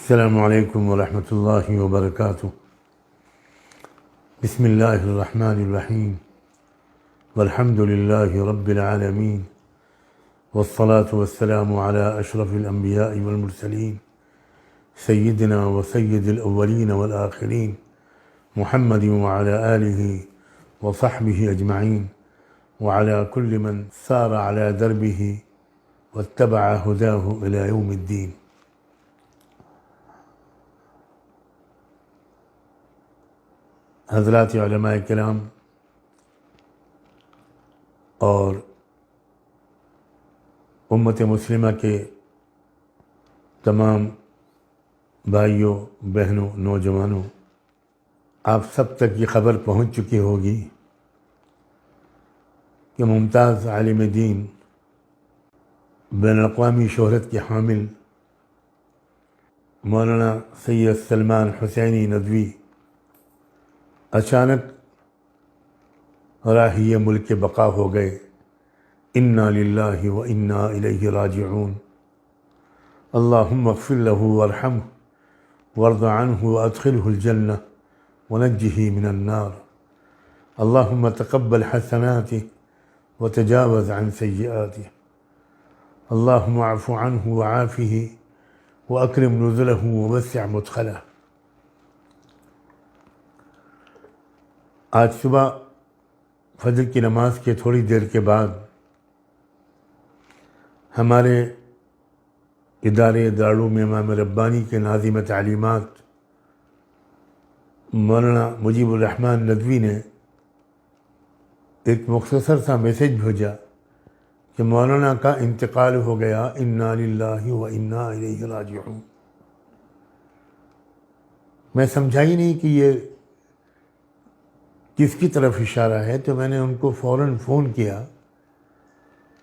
السلام علیکم ورحمۃ اللہ وبرکاتہ۔ بسم اللہ الرحمن الرحیم، والحمد للہ رب العالمین، والصلاة والسلام علی اشرف الانبیاء والمرسلین، سیدنا و سید الاولین والآخرین، محمد وعلی آلہ وصحبہ اجمعین، وعلی کل من سار علی دربہ واتبع ہداہ الی یوم الدین۔ حضرات علماء کرام اور امت مسلمہ کے تمام بھائیوں، بہنوں، نوجوانوں، آپ سب تک یہ خبر پہنچ چکی ہوگی کہ ممتاز عالم دین، بین الاقوامی شہرت کے حامل مولانا سید سلمان حسینی ندوی اچانک راہی ملک بقا ہو گئے۔ انا للہ و انا الیہ راجعون۔ اللہم اغفر لہ وارحمہ وارض عنہ وادخلہ الجنہ ونجہ من النار۔ اللہم تقبل حسناتہ وتجاوز عن سیئاتہ۔ اللہم اعف عنہ وعافہ واکرم نزلہ ووسع مدخلہ۔ آج صبح فجر کی نماز کے تھوڑی دیر کے بعد ہمارے ادارے دارالعلوم امام ربانی کے ناظم تعلیمات مولانا مجیب الرحمن ندوی نے ایک مختصر سا میسیج بھیجا کہ مولانا کا انتقال ہو گیا، انا للہ و انا الیہ راجعون۔ میں سمجھا ہی نہیں کہ یہ کس کی طرف اشارہ ہے، تو میں نے ان کو فوراً فون کیا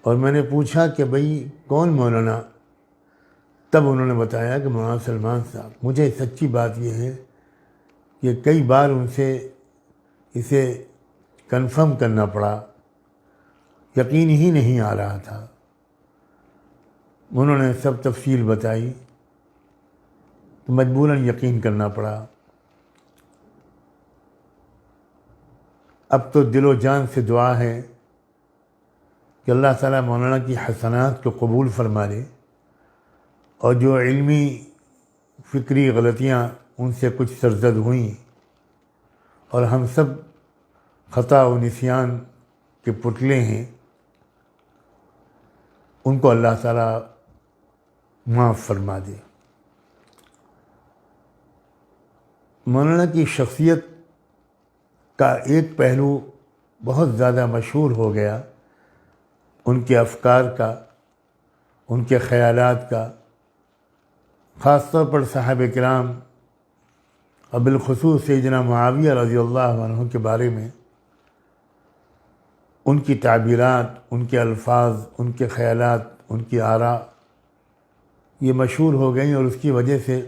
اور میں نے پوچھا کہ بھئی کون مولانا؟ تب انہوں نے بتایا کہ مولانا سلمان صاحب۔ مجھے سچی بات یہ ہے کہ کئی بار ان سے اسے کنفرم کرنا پڑا، یقین ہی نہیں آ رہا تھا۔ انہوں نے سب تفصیل بتائی تو مجبوراً یقین کرنا پڑا۔ اب تو دل و جان سے دعا ہے کہ اللہ تعالیٰ مولانا کی حسنات کو قبول فرما لے، اور جو علمی فکری غلطیاں ان سے کچھ سرزد ہوئیں اور ہم سب خطا و نسیان کے پتلے ہیں، ان کو اللہ تعالیٰ معاف فرما دے۔ مولانا کی شخصیت کا ایک پہلو بہت زیادہ مشہور ہو گیا، ان کے افکار کا، ان کے خیالات کا، خاص طور پر صحابہ کرام اور بالخصوص سیدنا معاویہ رضی اللہ عنہ کے بارے میں ان کی تعبیرات، ان کے الفاظ، ان کے خیالات، ان کی آراء یہ مشہور ہو گئیں، اور اس کی وجہ سے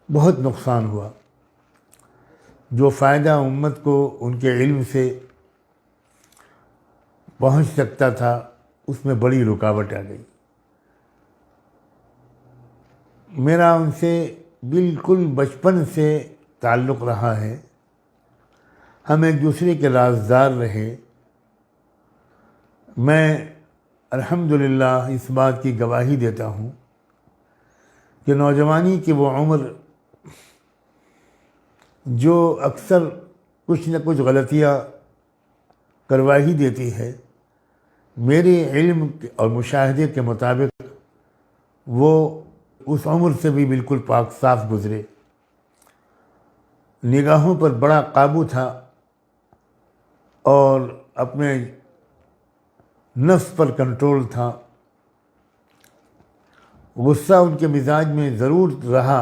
بہت نقصان ہوا۔ جو فائدہ امت کو ان کے علم سے پہنچ سکتا تھا، اس میں بڑی رکاوٹ آ گئی۔ میرا ان سے بالکل بچپن سے تعلق رہا ہے، ہم ایک دوسرے کے رازدار رہے۔ میں الحمدللہ اس بات کی گواہی دیتا ہوں کہ نوجوانی کی وہ عمر جو اکثر کچھ نہ کچھ غلطیاں کروا ہی دیتی ہے، میرے علم اور مشاہدے کے مطابق وہ اس عمر سے بھی بالکل پاک صاف گزرے۔ نگاہوں پر بڑا قابو تھا اور اپنے نفس پر کنٹرول تھا۔ غصہ ان کے مزاج میں ضرور رہا،